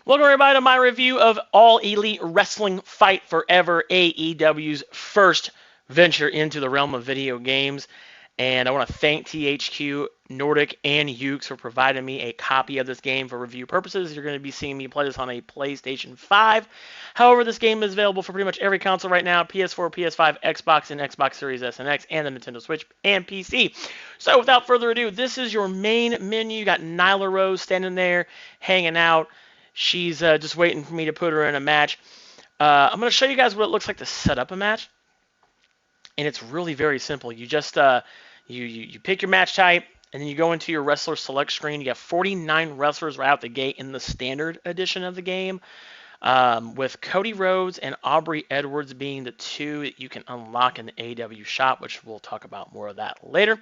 Welcome everybody to my review of All Elite Wrestling Fight Forever, AEW's first venture into the realm of video games. And I want to thank THQ, Nordic, and Ukes for providing me a copy of this game for review purposes. You're going to be seeing me play this on a PlayStation 5. However, this game is available for pretty much every console right now: PS4, PS5, Xbox, and Xbox Series S and X, and the Nintendo Switch and PC. So without further ado, this is your main menu. You got Nyla Rose standing there, hanging out. She's just waiting for me to put her in a match. I'm going to show you guys what it looks like to set up a match. And it's really very simple. You just you pick your match type, and then you go into your wrestler select screen. You got 49 wrestlers right out the gate in the standard edition of the game, with Cody Rhodes and Aubrey Edwards being the two that you can unlock in the AEW shop, which we'll talk about more of that later.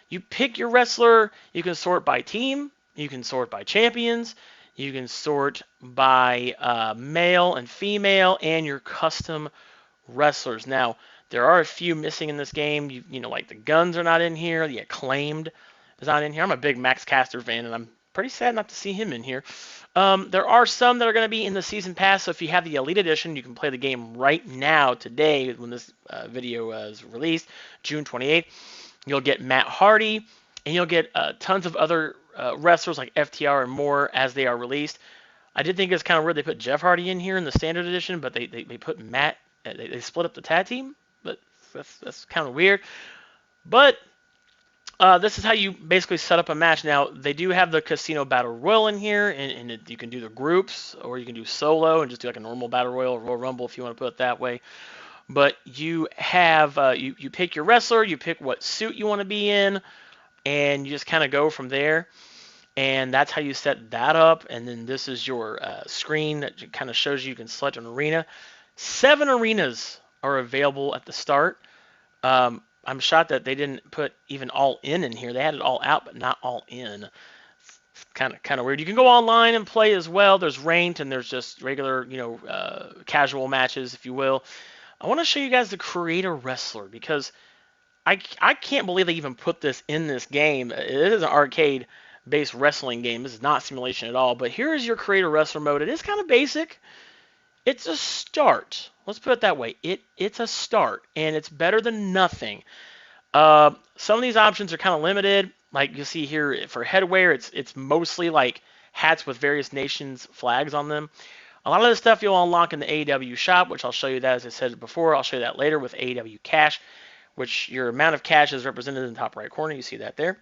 You pick your wrestler. You can sort by team. You can sort by champions. You can sort by male and female and your custom wrestlers. Now, there are a few missing in this game. You know, like the Guns are not in here. The Acclaimed is not in here. I'm a big Max Caster fan, and I'm pretty sad not to see him in here. There are some that are going to be in the Season Pass, so if you have the Elite Edition, you can play the game right now, today, when this video is released, June 28th. You'll get Matt Hardy, and you'll get tons of other wrestlers like FTR and more as they are released. I did think it's kind of weird they put Jeff Hardy in here in the standard edition, but they put Matt. They split up the tag team, but that's kind of weird. But this is how you basically set up a match. Now, they do have the Casino Battle Royal in here, and you can do the groups, or you can do solo and just do like a normal Battle Royal or Royal Rumble if you want to put it that way. But you have you pick your wrestler, you pick what suit you want to be in, and you just kind of go from there. And that's how you set that up. And then this is your screen that kind of shows you can select an arena. 7 arenas are available at the start. I'm shocked that they didn't put even all in here. They had it all out, but not all in. It's kind of weird. You can go online and play as well. There's ranked and there's just regular, casual matches, if you will. I want to show you guys the Create a Wrestler, because I can't believe they even put this in this game. It is an arcade-based wrestling game. This is not simulation at all. But here is your Create a Wrestler mode. It is kind of basic. It's a start. Let's put it that way. It's a start, and it's better than nothing. Some of these options are kind of limited. Like you see here for headwear, it's mostly like hats with various nations' flags on them. A lot of this stuff you'll unlock in the AEW shop, which I'll show you that, as I said before. I'll show you that later with AEW Cash, which your amount of cash is represented in the top right corner. You see that there.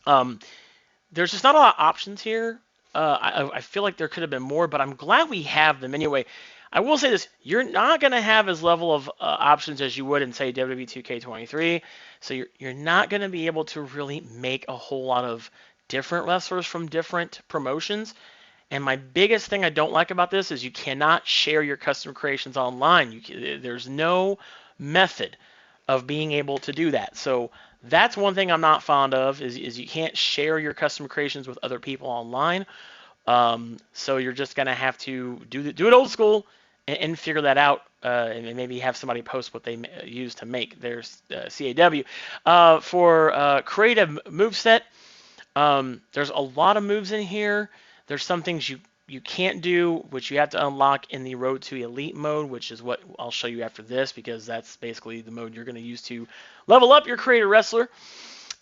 There's just not a lot of options here. I feel like there could have been more, but I'm glad we have them anyway. I will say this: you're not going to have as level of options as you would in, say, WWE 2K23. So you're not going to be able to really make a whole lot of different wrestlers from different promotions. And my biggest thing I don't like about this is you cannot share your custom creations online. There's no method of being able to do that. So that's one thing I'm not fond of, is you can't share your custom creations with other people online. So you're just going to have to do it old school and figure that out, and maybe have somebody post what they use to make their CAW. For creative moveset, there's a lot of moves in here. There's some things you can't do, which you have to unlock in the Road to Elite mode, which is what I'll show you after this, because that's basically the mode you're going to use to level up your Create a Wrestler.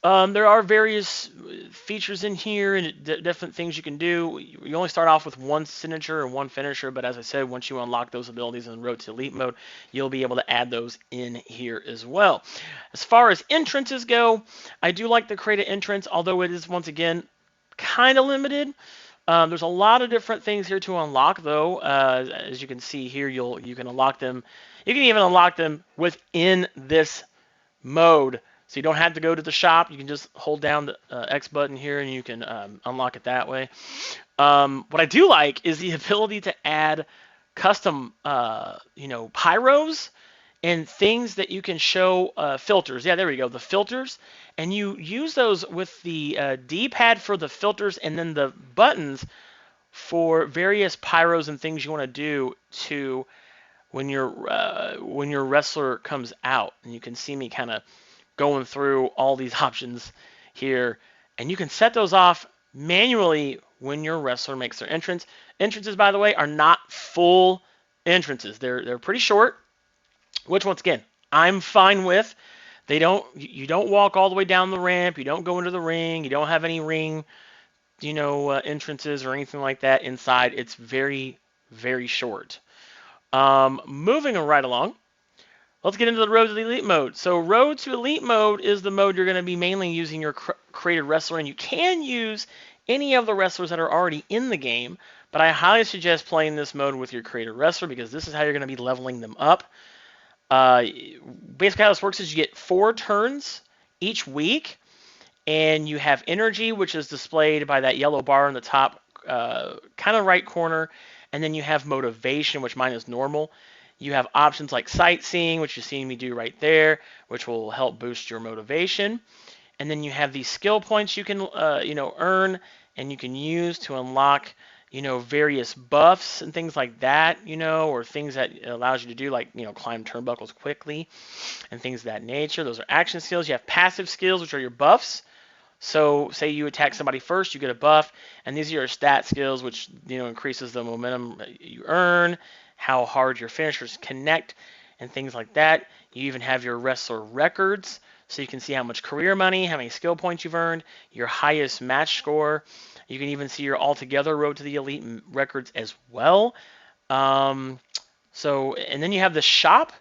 There are various features in here and different things you can do. You only start off with one signature and one finisher, but as I said, once you unlock those abilities in Road to Elite mode, you'll be able to add those in here as well. As far as entrances go, I do like the Create an Entrance, although it is, once again, kind of limited. There's a lot of different things here to unlock, though. As you can see here, you can unlock them. You can even unlock them within this mode, so you don't have to go to the shop. You can just hold down the X button here, and you can unlock it that way. What I do like is the ability to add custom, pyros and things that you can show filters. Yeah, there we go, the filters. And you use those with the D-pad for the filters, and then the buttons for various pyros and things you want to do to when your wrestler comes out. And you can see me kind of going through all these options here, and you can set those off manually when your wrestler makes their entrance. Entrances, by the way, are not full entrances. They're pretty short, which once again, I'm fine with. You don't walk all the way down the ramp, you don't go into the ring, you don't have any ring, entrances or anything like that inside. It's very, very short. Moving right along, let's get into the Road to the Elite mode. So Road to Elite mode is the mode you're going to be mainly using your created wrestler, and you can use any of the wrestlers that are already in the game, but I highly suggest playing this mode with your created wrestler because this is how you're going to be leveling them up. Basically how this works is you get 4 turns each week, and you have energy, which is displayed by that yellow bar in the top kind of right corner, and then you have motivation, which mine is normal. You have options like sightseeing, which you're seeing me do right there, which will help boost your motivation. And then you have these skill points you can earn and you can use to unlock various buffs and things like that, or things that it allows you to do, like, climb turnbuckles quickly and things of that nature. Those are action skills. You have passive skills, which are your buffs. So say you attack somebody first, you get a buff, and these are your stat skills, which increases the momentum you earn, how hard your finishers connect, and things like that. You even have your wrestler records, so you can see how much career money, how many skill points you've earned, your highest match score. You can even see your altogether Road to the Elite records as well. And then you have the shop,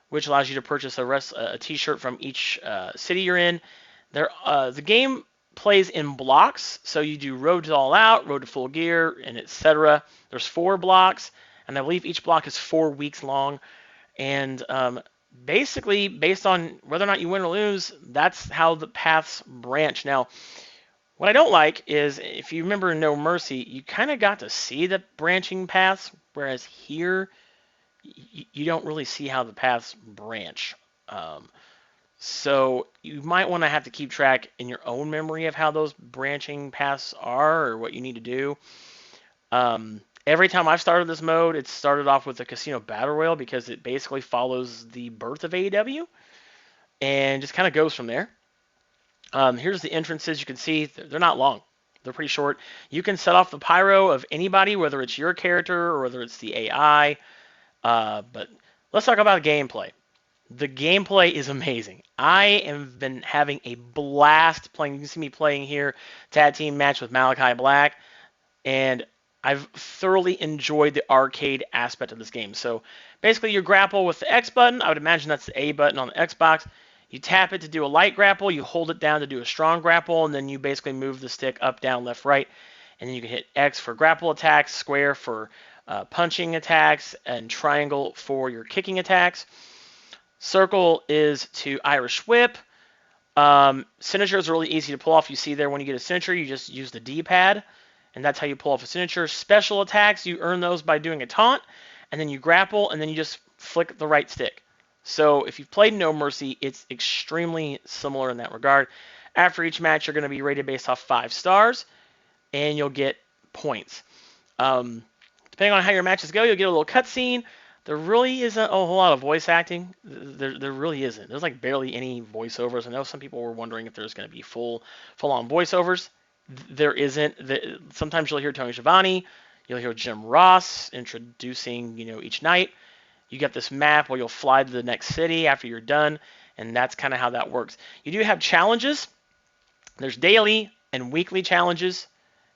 which allows you to purchase a t-shirt from each city you're in. The game plays in blocks, so you do Road to All Out, Road to Full Gear, and etc. There's 4 blocks, and I believe each block is 4 weeks long. And basically, based on whether or not you win or lose, that's how the paths branch. Now, what I don't like is, if you remember No Mercy, you kind of got to see the branching paths, whereas here, you don't really see how the paths branch. So you might want to have to keep track in your own memory of how those branching paths are or what you need to do. Every time I've started this mode, it started off with a Casino Battle Royale because it basically follows the birth of AEW and just kind of goes from there. Here's the entrances. You can see they're not long. They're pretty short. You can set off the pyro of anybody, whether it's your character or whether it's the AI. But let's talk about gameplay. The gameplay is amazing. I have been having a blast playing. You can see me playing here, tag team match with Malachi Black, and I've thoroughly enjoyed the arcade aspect of this game. So basically, you grapple with the X button. I would imagine that's the A button on the Xbox. You tap it to do a light grapple. You hold it down to do a strong grapple, and then you basically move the stick up, down, left, right, and then you can hit X for grapple attacks, square for punching attacks, and triangle for your kicking attacks. Circle is to Irish Whip. Signature is really easy to pull off. You see there when you get a signature, you just use the D-pad, and that's how you pull off a signature. Special attacks, you earn those by doing a taunt, and then you grapple, and then you just flick the right stick. So if you've played No Mercy, it's extremely similar in that regard. After each match, you're going to be rated based off 5 stars, and you'll get points. Depending on how your matches go, you'll get a little cutscene. There really isn't a whole lot of voice acting. There really isn't. There's like barely any voiceovers. I know some people were wondering if there's going to be full-on voiceovers. There isn't. Sometimes you'll hear Tony Schiavone. You'll hear Jim Ross introducing, each night. You get this map where you'll fly to the next city after you're done, and that's kind of how that works. You do have challenges. There's daily and weekly challenges,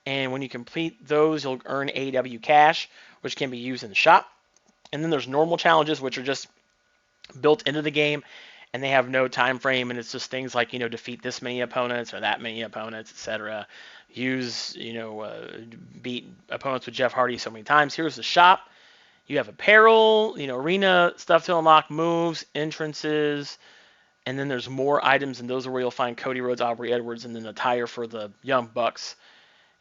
and when you complete those, you'll earn AEW cash, which can be used in the shop. And then there's normal challenges, which are just built into the game, and they have no time frame, and it's just things like, defeat this many opponents or that many opponents, etc. Beat opponents with Jeff Hardy so many times. Here's the shop. You have apparel, arena stuff to unlock, moves, entrances, and then there's more items, and those are where you'll find Cody Rhodes, Aubrey Edwards, and then attire for the Young Bucks.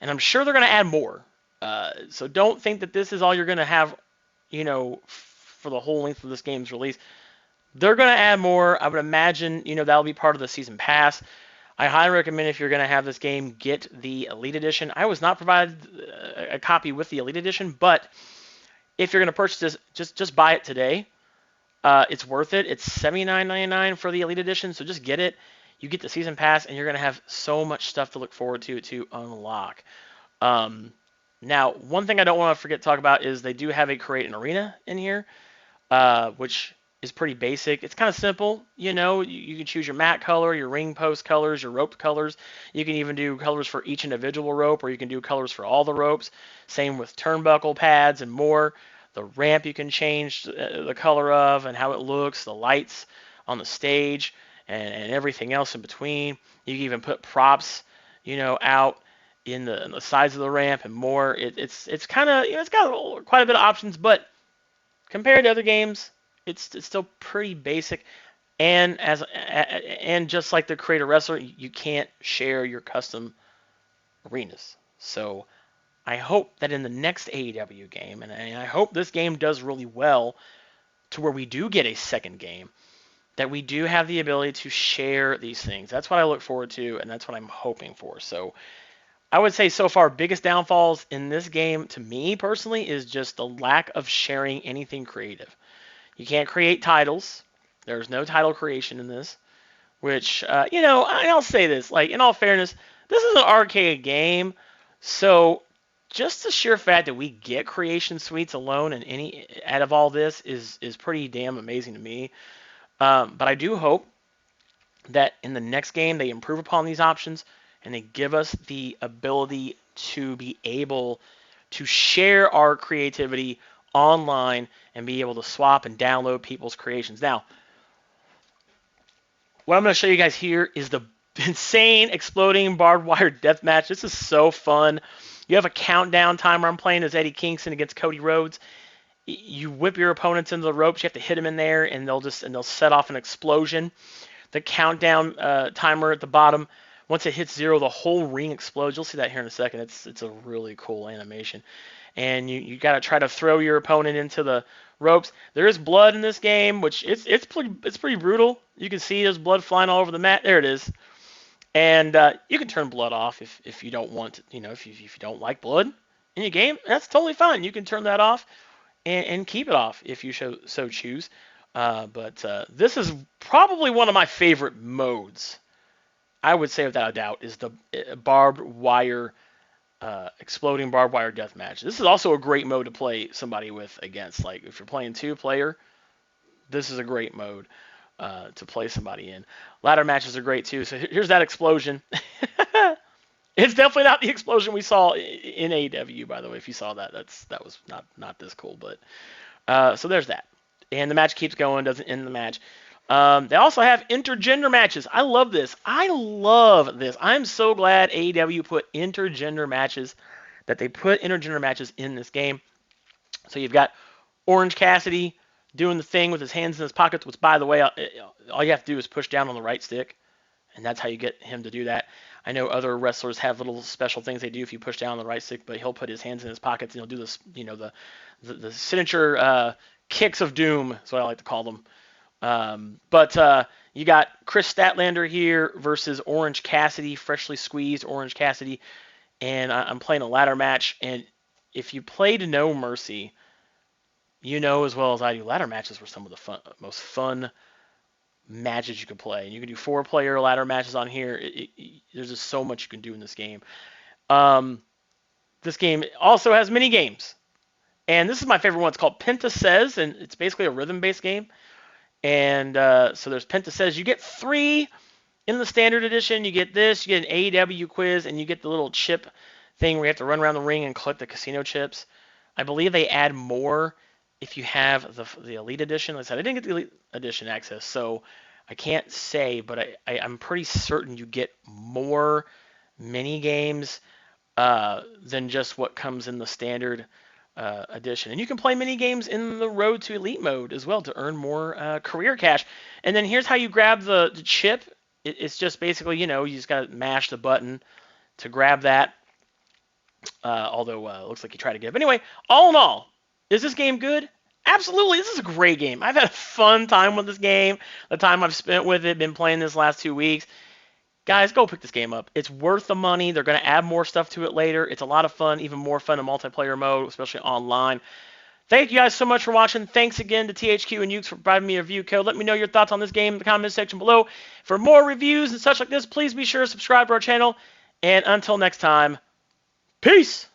And I'm sure they're going to add more. So don't think that this is all you're going to have, for the whole length of this game's release. They're going to add more. I would imagine, that'll be part of the season pass. I highly recommend, if you're going to have this game, get the Elite Edition. I was not provided a copy with the Elite Edition, but if you're going to purchase this, just buy it today. It's worth it. It's $79.99 for the Elite Edition, so just get it. You get the season pass, and you're going to have so much stuff to look forward to unlock. Now, one thing I don't want to forget to talk about is they do have a create an arena in here, which is pretty basic. It's kind of simple. You can choose your mat color, your ring post colors, your rope colors. You can even do colors for each individual rope, or you can do colors for all the ropes. Same with turnbuckle pads and more. The ramp you can change the color of and how it looks, the lights on the stage, and everything else in between. You can even put props, out in the sides of the ramp and more. It's kind of, it's got quite a bit of options, but compared to other games, it's still pretty basic. And just like the Creator Wrestler, you can't share your custom arenas. So I hope that in the next AEW game, and I hope this game does really well to where we do get a second game, that we do have the ability to share these things. That's what I look forward to, and that's what I'm hoping for. So I would say so far, biggest downfalls in this game to me personally is just the lack of sharing anything creative. You can't create titles. There's no title creation in this, which, I'll say this, like, in all fairness, this is an arcade game, so just the sheer fact that we get creation suites alone and any out of all this is pretty damn amazing to me. But I do hope that in the next game they improve upon these options and they give us the ability to be able to share our creativity online and be able to swap and download people's creations. Now, what I'm going to show you guys here is the insane exploding barbed wire death match. This is so fun. You have a countdown timer. I'm playing as Eddie Kingston against Cody Rhodes. You whip your opponents into the ropes. You have to hit them in there, and they'll set off an explosion. The countdown timer at the bottom, once it hits 0, the whole ring explodes. You'll see that here in a second. It's a really cool animation. And you got to try to throw your opponent into the ropes. There is blood in this game, which it's pretty brutal. You can see there's blood flying all over the mat. There it is. And you can turn blood off if you don't want to, if you don't like blood in your game. That's totally fine. You can turn that off and keep it off if you so choose. But this is probably one of my favorite modes. I would say without a doubt is the barbed wire, exploding barbed wire death match. This is also a great mode to play somebody with against. Like if you're playing 2-player, this is a great mode to play somebody in. Ladder matches are great too. So here's that explosion. It's definitely not the explosion we saw in AEW, by the way. If you saw that, that was not this cool. But so there's that. And the match keeps going, doesn't end the match. They also have intergender matches. I love this. I'm so glad AEW put intergender matches, that they put intergender matches in this game. So you've got Orange Cassidy doing the thing with his hands in his pockets, which, by the way, all you have to do is push down on the right stick, and that's how you get him to do that. I know other wrestlers have little special things they do if you push down on the right stick, but he'll put his hands in his pockets and he'll do this, the signature kicks of doom, is what I like to call them. But you got Chris Statlander here versus Orange Cassidy, freshly squeezed Orange Cassidy, and I'm playing a ladder match. And if you played No Mercy, you know as well as I do, ladder matches were some of the most fun matches you could play. And you can do 4-player ladder matches on here. There's just so much you can do in this game. This game also has mini games. And this is my favorite one. It's called Penta Says, and it's basically a rhythm-based game. And so there's Penta Says. You get 3 in the standard edition. You get this, you get an AEW quiz, and you get the little chip thing where you have to run around the ring and collect the casino chips. I believe they add more if you have the Elite Edition. Like I said, I didn't get the Elite Edition access, so I can't say, but I'm pretty certain you get more mini games than just what comes in the standard edition. And you can play mini games in the Road to Elite mode as well to earn more career cash. And then here's how you grab the chip. It's just basically, you just got to mash the button to grab that. Although it looks like you try to get it. But anyway, all in all, is this game good? Absolutely. This is a great game. I've had a fun time with this game. The time I've spent with it, been playing this last 2 weeks. Guys, go pick this game up. It's worth the money. They're going to add more stuff to it later. It's a lot of fun, even more fun in multiplayer mode, especially online. Thank you guys so much for watching. Thanks again to THQ and Ukes for providing me a review code. Let me know your thoughts on this game in the comment section below. For more reviews and such like this, please be sure to subscribe to our channel. And until next time, Peace!